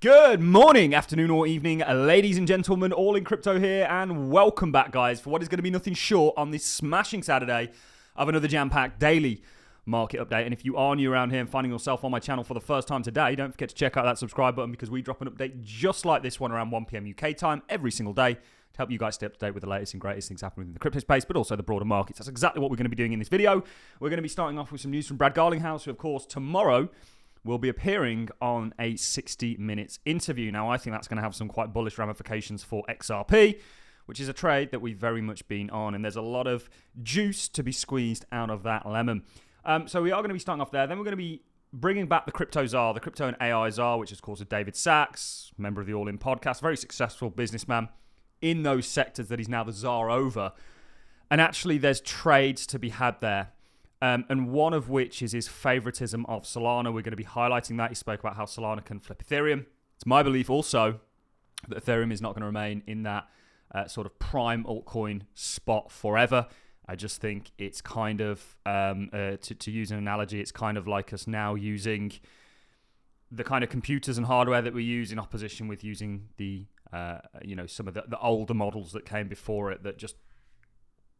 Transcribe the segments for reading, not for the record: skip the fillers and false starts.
Good morning, afternoon or evening, ladies and gentlemen, all in crypto here, and welcome back, guys, for what is going to be nothing short on this smashing Saturday of another jam-packed daily market update. And if you are new around here and finding yourself on my channel for the first time today, don't forget to check out that subscribe button because we drop an update just like this one around 1 p.m. UK time every single day to help you guys stay up to date with the latest and greatest things happening in the crypto space, but also the broader markets. That's exactly what we're going to be doing in this video. We're going to be starting off with some news from Brad Garlinghouse, who, of course, tomorrow will be appearing on a 60 Minutes interview. Now, I think that's going to have some quite bullish ramifications for XRP, which is a trade that we've very much been on, and there's a lot of juice to be squeezed out of that lemon. So we are going to be starting off there. Then we're going to be bringing back the Crypto Czar, the Crypto and AI Czar, which is, of course, David Sachs, member of the ALLIN podcast, very successful businessman in those sectors that he's now the czar over. And actually, there's trades to be had there. And one of which is his favoritism of Solana. We're going to be highlighting that. He spoke about how Solana can flip Ethereum. It's my belief also that Ethereum is not going to remain in that sort of prime altcoin spot forever. I just think it's kind of, to use an analogy, it's kind of like us now using the kind of computers and hardware that we use in opposition with using the, some of the older models that came before it that just,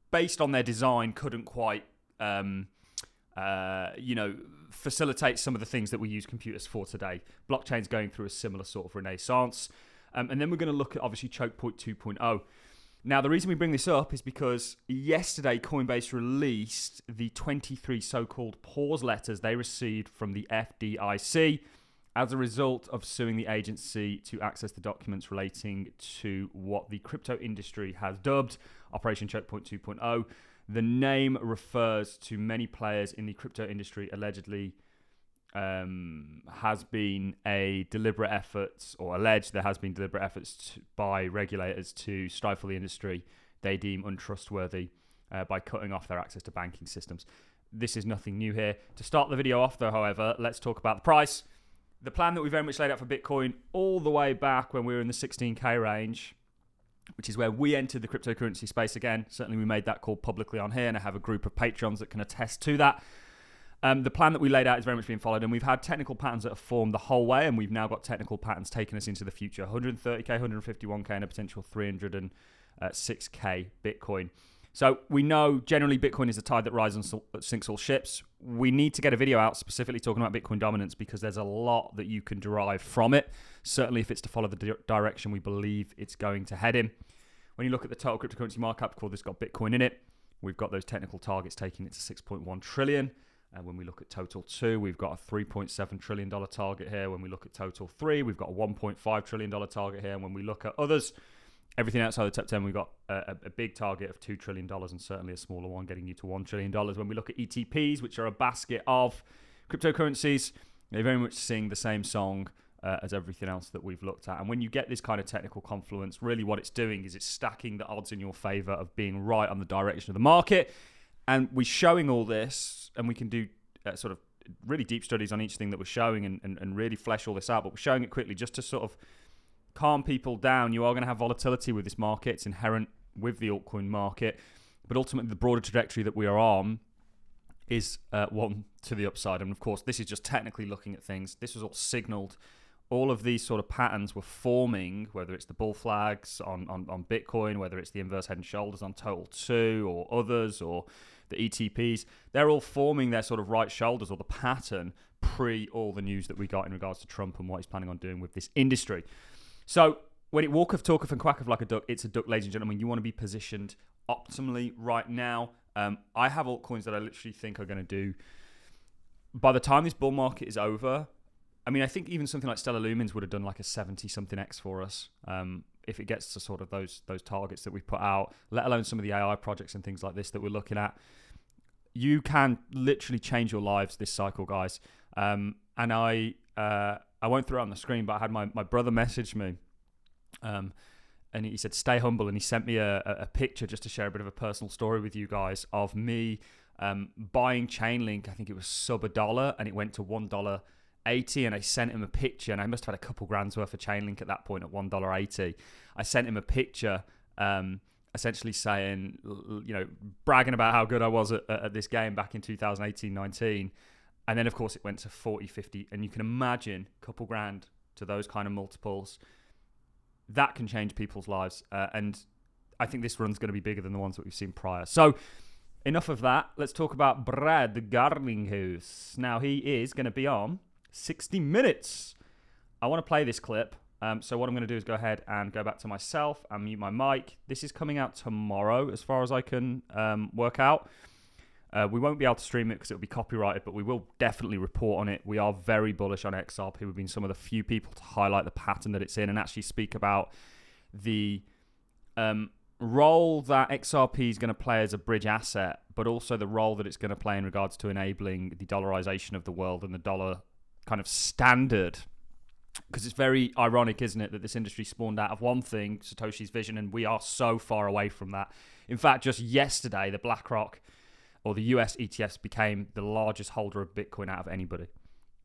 based on their design, couldn't quite facilitate some of the things that we use computers for today. Blockchain's going through a similar sort of renaissance. And then we're going to look at, obviously, Chokepoint 2.0. Now, the reason we bring this up is because yesterday Coinbase released the 23 so-called pause letters they received from the FDIC as a result of suing the agency to access the documents relating to what the crypto industry has dubbed Operation Chokepoint 2.0. The name refers to many players in the crypto industry. Allegedly has been a deliberate effort, or alleged there has been deliberate efforts by regulators to stifle the industry they deem untrustworthy by cutting off their access to banking systems. This is nothing new here. To start the video off, though, however, let's talk about the price. The plan that we very much laid out for Bitcoin all the way back when we were in the 16K range, which is where we entered the cryptocurrency space again. Certainly we made that call publicly on here, and I have a group of Patreons that can attest to that. The plan that we laid out is very much being followed, and we've had technical patterns that have formed the whole way, and we've now got technical patterns taking us into the future. 130K, 151K, and a potential 306K Bitcoin. So we know generally Bitcoin is the tide that rises and sinks all ships. We need to get a video out specifically talking about Bitcoin dominance because there's a lot that you can derive from it, certainly if it's to follow the direction we believe it's going to head in. When you look at the total cryptocurrency market cap, of course, it's got Bitcoin in it. We've got those technical targets taking it to 6.1 trillion. And when we look at total 2, we've got a $3.7 trillion target here. When we look at total 3, we've got a $1.5 trillion target here. And when we look at others, everything outside the top 10, we've got a big target of $2 trillion and certainly a smaller one getting you to $1 trillion. When we look at ETPs, which are a basket of cryptocurrencies, they very much sing the same song as everything else that we've looked at. And when you get this kind of technical confluence, really what it's doing is it's stacking the odds in your favor of being right on the direction of the market. And we're showing all this, and we can do sort of really deep studies on each thing that we're showing and really flesh all this out. But we're showing it quickly just to sort of calm people down. You are going to have volatility with this market. It's inherent with the altcoin market. But ultimately, the broader trajectory that we are on is one to the upside. And of course, this is just technically looking at things. This was all signaled. All of these sort of patterns were forming, whether it's the bull flags on Bitcoin, whether it's the inverse head and shoulders on Total 2 or others, or the ETPs. They're all forming their sort of right shoulders or the pattern pre all the news that we got in regards to Trump and what he's planning on doing with this industry. So when it walketh, talketh, and quacketh like a duck, it's a duck, ladies and gentlemen. You want to be positioned optimally right now. I have altcoins that I literally think are going to do, by the time this bull market is over, I mean, I think even something like Stellar Lumens would have done like a 70-something X for us if it gets to sort of those targets that we put out, let alone some of the AI projects and things like this that we're looking at. You can literally change your lives this cycle, guys. And I won't throw it on the screen, but I had my brother message me and he said, stay humble. And he sent me a picture just to share a bit of a personal story with you guys of me buying Chainlink. I think it was sub $1 and it went to $1.80, and I sent him a picture, and I must have had a couple grand's worth of Chainlink at that point at $1.80. I sent him a picture essentially saying, bragging about how good I was at this game back in 2018-19. And then, of course, it went to 40, 50. And you can imagine a couple grand to those kind of multiples, that can change people's lives. And I think this run's going to be bigger than the ones that we've seen prior. So enough of that. Let's talk about Brad Garlinghouse. Now, he is going to be on 60 Minutes. I want to play this clip. So what I'm going to do is go ahead and go back to myself and mute my mic. This is coming out tomorrow, as far as I can work out. We won't be able to stream it because it'll be copyrighted, but we will definitely report on it. We are very bullish on XRP. We've been some of the few people to highlight the pattern that it's in and actually speak about the role that XRP is going to play as a bridge asset, but also the role that it's going to play in regards to enabling the dollarization of the world and the dollar kind of standard. Because it's very ironic, isn't it, that this industry spawned out of one thing, Satoshi's vision, and we are so far away from that. In fact, just yesterday, the BlackRock or the US ETFs became the largest holder of Bitcoin out of anybody.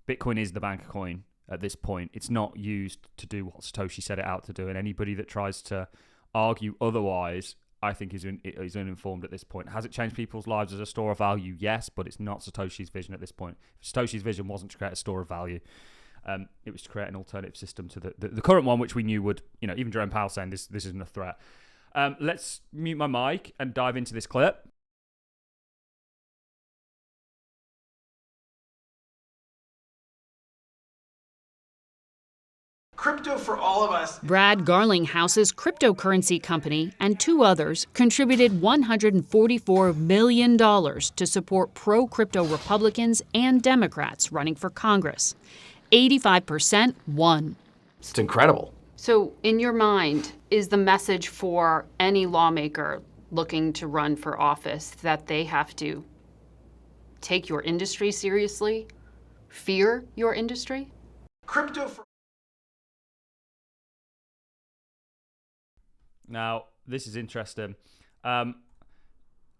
Bitcoin is the bank coin at this point. It's not used to do what Satoshi set it out to do, and anybody that tries to argue otherwise, I think is uninformed at this point. Has it changed people's lives as a store of value? Yes, but it's not Satoshi's vision at this point. Satoshi's vision wasn't to create a store of value. It was to create an alternative system to the current one, which we knew would, even Jerome Powell saying this isn't a threat. Let's mute my mic and dive into this clip. Crypto for all of us. Brad Garlinghouse's cryptocurrency company and two others contributed $144 million to support pro-crypto Republicans and Democrats running for Congress. 85% won. It's incredible. So, in your mind, is the message for any lawmaker looking to run for office that they have to take your industry seriously? Fear your industry? Crypto for... Now, this is interesting.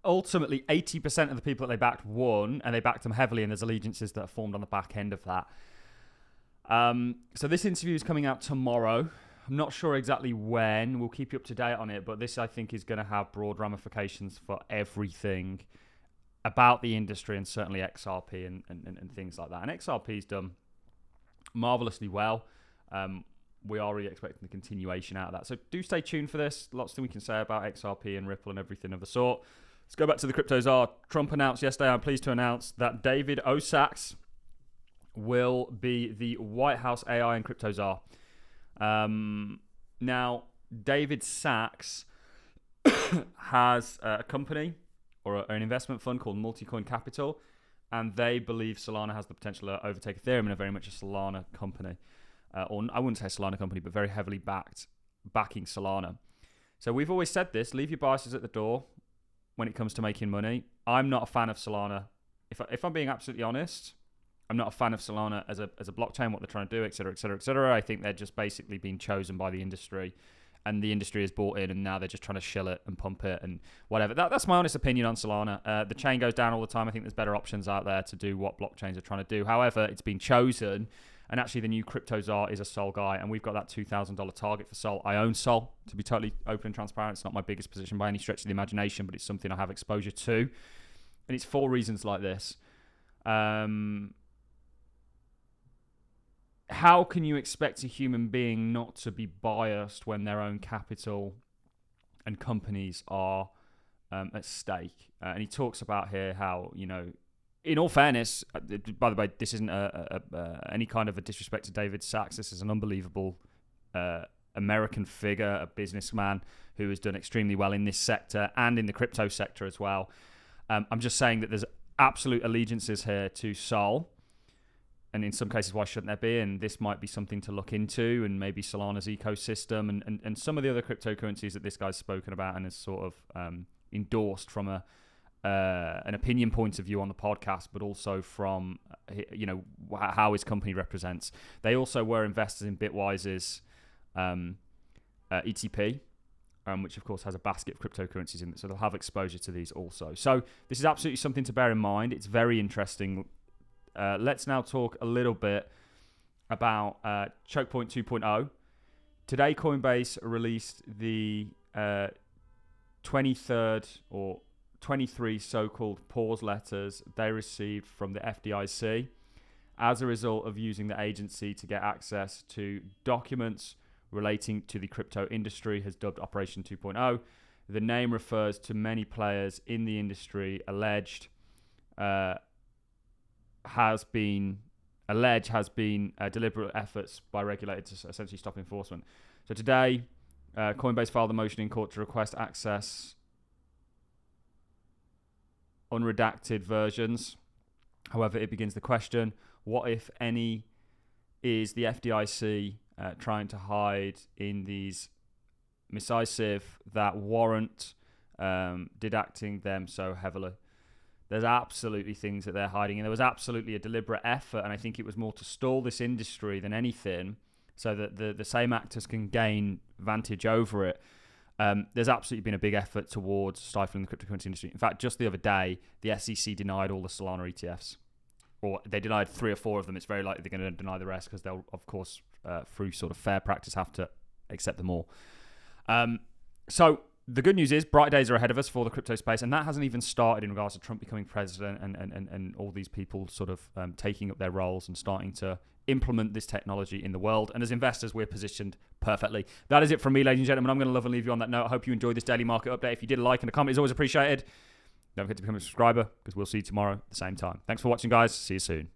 Ultimately, 80% of the people that they backed won, and they backed them heavily, and there's allegiances that are formed on the back end of that. So this interview is coming out tomorrow. I'm not sure exactly when. We'll keep you up to date on it, but this, I think, is going to have broad ramifications for everything about the industry and certainly XRP and things like that. And XRP's done marvelously well. We are really expecting the continuation out of that. So do stay tuned for this. Lots of things we can say about XRP and Ripple and everything of the sort. Let's go back to the crypto czar. Trump announced yesterday, I'm pleased to announce, that David O. Sachs will be the White House AI and crypto czar. Now, David Sachs has a company or an investment fund called Multicoin Capital, and they believe Solana has the potential to overtake Ethereum and are very much a Solana company. Or I wouldn't say Solana company, but very heavily backing Solana. So we've always said this, leave your biases at the door when it comes to making money. I'm not a fan of Solana. If I'm being absolutely honest, I'm not a fan of Solana as a blockchain, what they're trying to do, et cetera, et cetera, et cetera. I think they're just basically being chosen by the industry, and the industry is bought in, and now they're just trying to shill it and pump it and whatever. That's my honest opinion on Solana. The chain goes down all the time. I think there's better options out there to do what blockchains are trying to do. However, it's been chosen. And actually, the new crypto czar is a Sol guy, and we've got that $2,000 target for Sol. I own Sol, to be totally open and transparent. It's not my biggest position by any stretch of the imagination, but it's something I have exposure to. And it's for reasons like this. How can you expect a human being not to be biased when their own capital and companies are at stake? And he talks about here how, in all fairness, by the way, this isn't any kind of a disrespect to David Sachs. This is an unbelievable American figure, a businessman who has done extremely well in this sector and in the crypto sector as well. I'm just saying that there's absolute allegiances here to Sol. And in some cases, why shouldn't there be? And this might be something to look into, and maybe Solana's ecosystem and some of the other cryptocurrencies that this guy's spoken about and has sort of endorsed from an opinion point of view on the podcast, but also from how his company represents. They also were investors in Bitwise's ETP, which of course has a basket of cryptocurrencies in it, so they'll have exposure to these also. So this is absolutely something to bear in mind. It's very interesting. Let's now talk a little bit about Chokepoint 2.0. Today, Coinbase released the 23rd or 23 so-called pause letters they received from the FDIC. as a result of using the agency to get access to documents relating to the crypto industry, has dubbed Operation 2.0. The name refers to many players in the industry has been deliberate efforts by regulators to essentially stop enforcement. So today, Coinbase filed a motion in court to request access unredacted versions. However, it begins the question, what, if any, is the FDIC trying to hide in these missive that warrant didacting them so heavily? There's absolutely things that they're hiding, and there was absolutely a deliberate effort, and I think it was more to stall this industry than anything, so that the same actors can gain vantage over it. There's absolutely been a big effort towards stifling the cryptocurrency industry. In fact, just the other day, the SEC denied all the Solana ETFs, or they denied 3 or 4 of them. It's very likely they're going to deny the rest because they'll, of course, through sort of fair practice, have to accept them all. So the good news is bright days are ahead of us for the crypto space, and that hasn't even started in regards to Trump becoming president and all these people sort of taking up their roles and starting to implement this technology in the world. And as investors, we're positioned perfectly. That is it from me, ladies and gentlemen. I'm going to love and leave you on that note. I hope you enjoyed this daily market update. If you did, a like and a comment is always appreciated. Don't forget to become a subscriber, because we'll see you tomorrow at the same time. Thanks for watching, guys. See you soon.